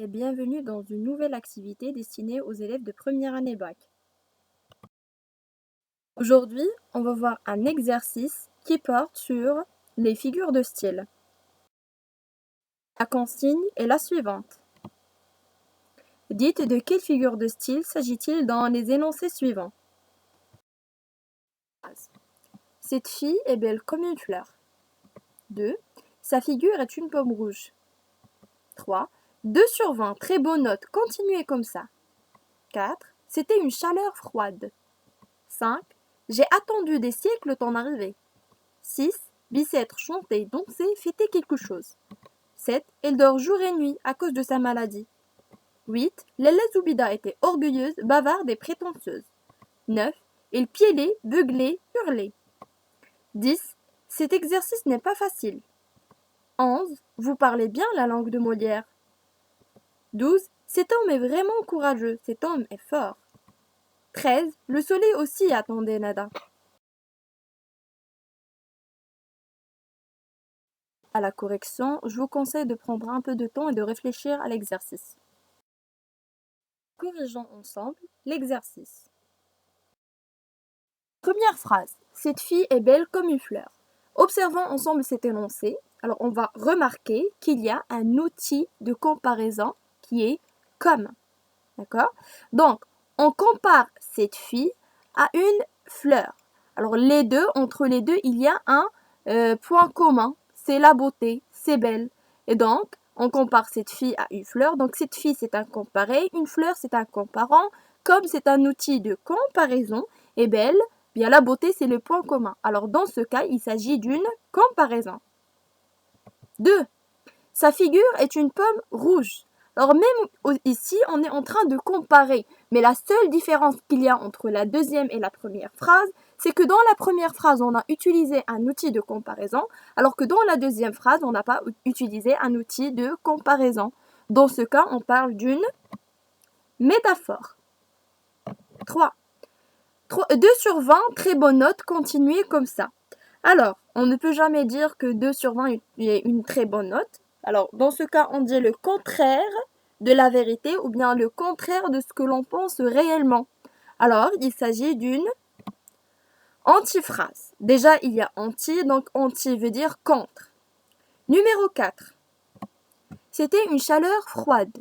et bienvenue dans une nouvelle activité destinée aux élèves de première année bac. Aujourd'hui, on va voir un exercice qui porte sur les figures de style. La consigne est la suivante. Dites de quelle figure de style s'agit-il dans les énoncés suivants. Cette fille est belle comme une fleur. 2. Sa figure est une pomme rouge. 3. 2 sur 20, très bonne note, continuez comme ça. 4. C'était une chaleur froide. 5. J'ai attendu des siècles ton arrivée. 6. Bicêtre chantait, dansait, fêtait quelque chose. 7. Elle dort jour et nuit à cause de sa maladie. 8. Lella Zoubida était orgueilleuse, bavarde et prétentieuse. 9. Elle piailait, beuglait, hurlait. 10. Cet exercice n'est pas facile. 11. Vous parlez bien la langue de Molière. 12. Cet homme est vraiment courageux, cet homme est fort. 13. Le soleil aussi attendait Nada. À la correction, je vous conseille de prendre un peu de temps et de réfléchir à l'exercice. Corrigeons ensemble l'exercice. Première phrase. Cette fille est belle comme une fleur. Observons ensemble cet énoncé. Alors, on va remarquer qu'il y a un outil de comparaison qui est comme. D'accord? Donc, on compare cette fille à une fleur. Alors, entre les deux, il y a un point commun. C'est la beauté, c'est belle. Et donc, on compare cette fille à une fleur. Donc, cette fille, c'est un comparé. Une fleur, c'est un comparant. Comme c'est un outil de comparaison, et belle, bien la beauté, c'est le point commun. Alors, dans ce cas, il s'agit d'une comparaison. 2. Sa figure est une pomme rouge. Alors, même ici, on est en train de comparer. Mais la seule différence qu'il y a entre la deuxième et la première phrase, c'est que dans la première phrase, on a utilisé un outil de comparaison, alors que dans la deuxième phrase, on n'a pas utilisé un outil de comparaison. Dans ce cas, on parle d'une métaphore. 3. 2 sur 20, très bonne note, continuez comme ça. Alors, on ne peut jamais dire que 2 sur 20 est une très bonne note. Alors, dans ce cas, on dit le contraire de la vérité ou bien le contraire de ce que l'on pense réellement. Alors, il s'agit d'une antiphrase. Déjà, il y a anti, donc anti veut dire contre. Numéro 4. C'était une chaleur froide.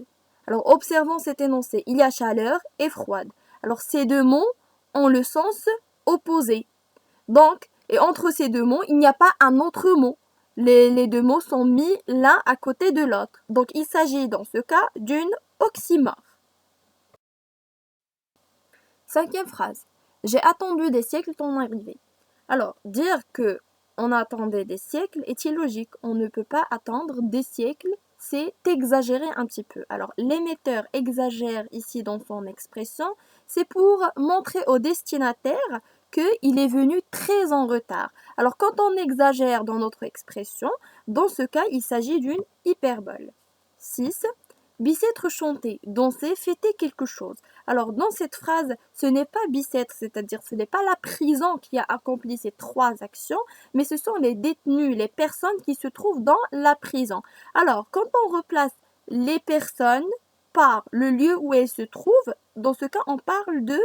Alors, observons cet énoncé. Il y a chaleur et froide. Alors, ces deux mots ont le sens opposé. Donc, et entre ces deux mots, il n'y a pas un autre mot. Les deux mots sont mis l'un à côté de l'autre. Donc, il s'agit dans ce cas d'une oxymore. 5e phrase. J'ai attendu des siècles ton arrivée. Alors, dire que on attendait des siècles est illogique. On ne peut pas attendre des siècles, c'est exagérer un petit peu. Alors, l'émetteur exagère ici dans son expression, c'est pour montrer au destinataire qu'il est venu très en retard. Alors, quand on exagère dans notre expression, dans ce cas, il s'agit d'une hyperbole. 6. Bicêtre chanter, danser, fêter quelque chose. Alors, dans cette phrase, ce n'est pas Bicêtre, c'est-à-dire ce n'est pas la prison qui a accompli ces 3 actions, mais ce sont les détenus, les personnes qui se trouvent dans la prison. Alors, quand on replace les personnes par le lieu où elles se trouvent, dans ce cas, on parle de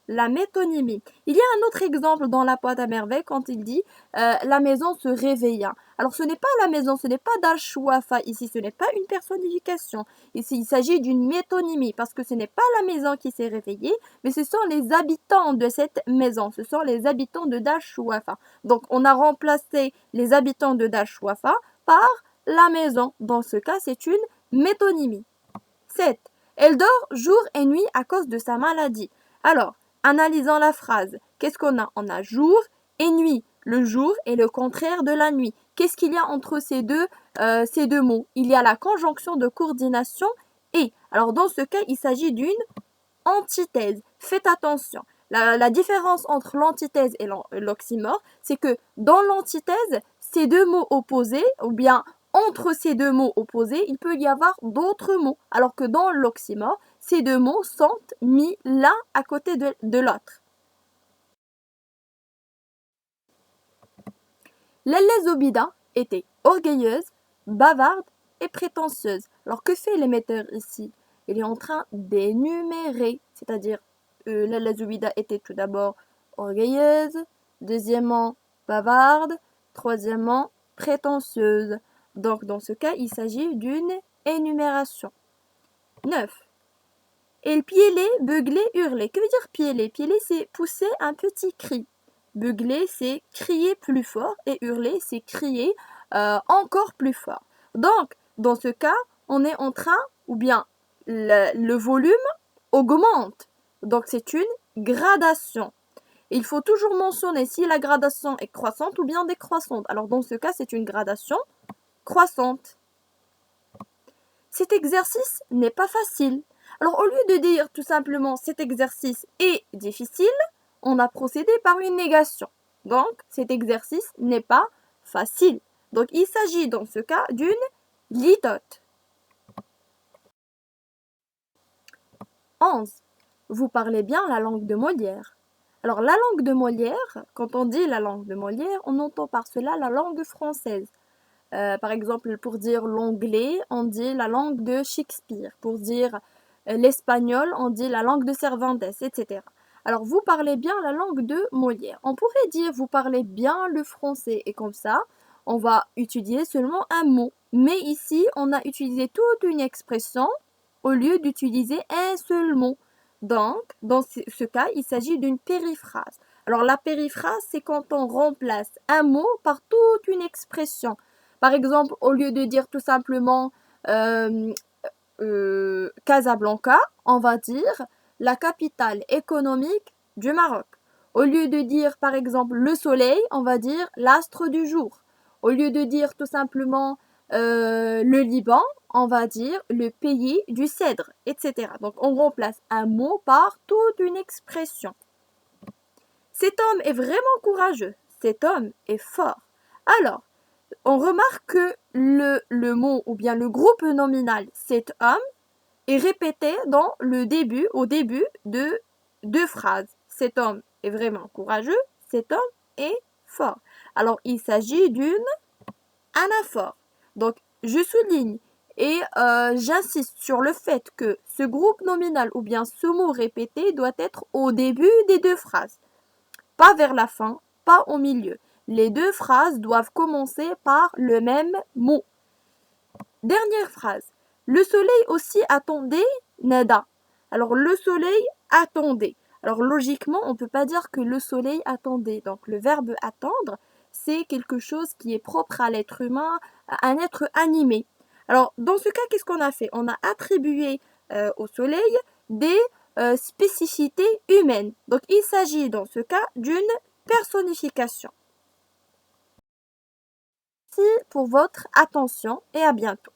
la métonymie. Il y a un autre exemple dans la boîte à merveille quand il dit la maison se réveilla. Alors ce n'est pas la maison, ce n'est pas Dal-Chouafa ici, ce n'est pas une personnification. Ici, il s'agit d'une métonymie parce que ce n'est pas la maison qui s'est réveillée, mais ce sont les habitants de cette maison, ce sont les habitants de Dal-Chouafa. Donc on a remplacé les habitants de Dal-Chouafa par la maison. Dans ce cas, c'est une métonymie. 7. Elle dort jour et nuit à cause de sa maladie. Alors, analysons la phrase. Qu'est-ce qu'on a? On a jour et nuit. Le jour est le contraire de la nuit. Qu'est-ce qu'il y a entre ces deux mots? Il y a la conjonction de coordination et. Alors dans ce cas, il s'agit d'une antithèse. Faites attention. La différence entre l'antithèse et l'oxymore, c'est que dans l'antithèse, ces deux mots opposés, ou bien entre ces deux mots opposés, il peut y avoir d'autres mots. Alors que dans l'oxymore, ces deux mots sont mis l'un à côté de l'autre. Lella Zoubida était orgueilleuse, bavarde et prétentieuse. Alors que fait l'émetteur ici? Il est en train d'énumérer, c'est-à-dire Lalla Zoubida était tout d'abord orgueilleuse, deuxièmement bavarde, troisièmement prétentieuse. Donc dans ce cas, il s'agit d'une énumération. 9. Elle piailait, beuglait, hurlait. Que veut dire piailler? Piailler, c'est pousser un petit cri. Beugler, c'est crier plus fort. Et hurler, c'est crier encore plus fort. Donc, dans ce cas, on est en train, ou bien le volume augmente. Donc, c'est une gradation. Il faut toujours mentionner si la gradation est croissante ou bien décroissante. Alors, dans ce cas, c'est une gradation croissante. Cet exercice n'est pas facile. Alors, au lieu de dire tout simplement cet exercice est difficile, on a procédé par une négation. Donc, cet exercice n'est pas facile. Donc, il s'agit dans ce cas d'une litote. 11. Vous parlez bien la langue de Molière. Alors, la langue de Molière, quand on dit la langue de Molière, on entend par cela la langue française. Par exemple, pour dire l'anglais, on dit la langue de Shakespeare. Pour dire l'espagnol, on dit la langue de Cervantes, etc. Alors, vous parlez bien la langue de Molière. On pourrait dire vous parlez bien le français. Et comme ça, on va utiliser seulement un mot. Mais ici, on a utilisé toute une expression au lieu d'utiliser un seul mot. Donc, dans ce cas, il s'agit d'une périphrase. Alors, la périphrase, c'est quand on remplace un mot par toute une expression. Par exemple, au lieu de dire tout simplement Casablanca, on va dire la capitale économique du Maroc. Au lieu de dire par exemple le soleil, on va dire l'astre du jour. Au lieu de dire tout simplement le Liban, on va dire le pays du cèdre, etc. Donc on remplace un mot par toute une expression. Cet homme est vraiment courageux. Cet homme est fort. Alors, on remarque que le mot ou bien le groupe nominal cet homme est répété au début de deux phrases. Cet homme est vraiment courageux, cet homme est fort. Alors, il s'agit d'une anaphore. Donc, je souligne et j'insiste sur le fait que ce groupe nominal ou bien ce mot répété doit être au début des deux phrases. Pas vers la fin, pas au milieu. Les deux phrases doivent commencer par le même mot. Dernière phrase. Le soleil aussi attendait Nada. Alors, le soleil attendait. Alors, logiquement, on ne peut pas dire que le soleil attendait. Donc, le verbe attendre, c'est quelque chose qui est propre à l'être humain, à un être animé. Alors, dans ce cas, qu'est-ce qu'on a fait? On a attribué au soleil des spécificités humaines. Donc, il s'agit dans ce cas d'une personnification. Merci pour votre attention et à bientôt.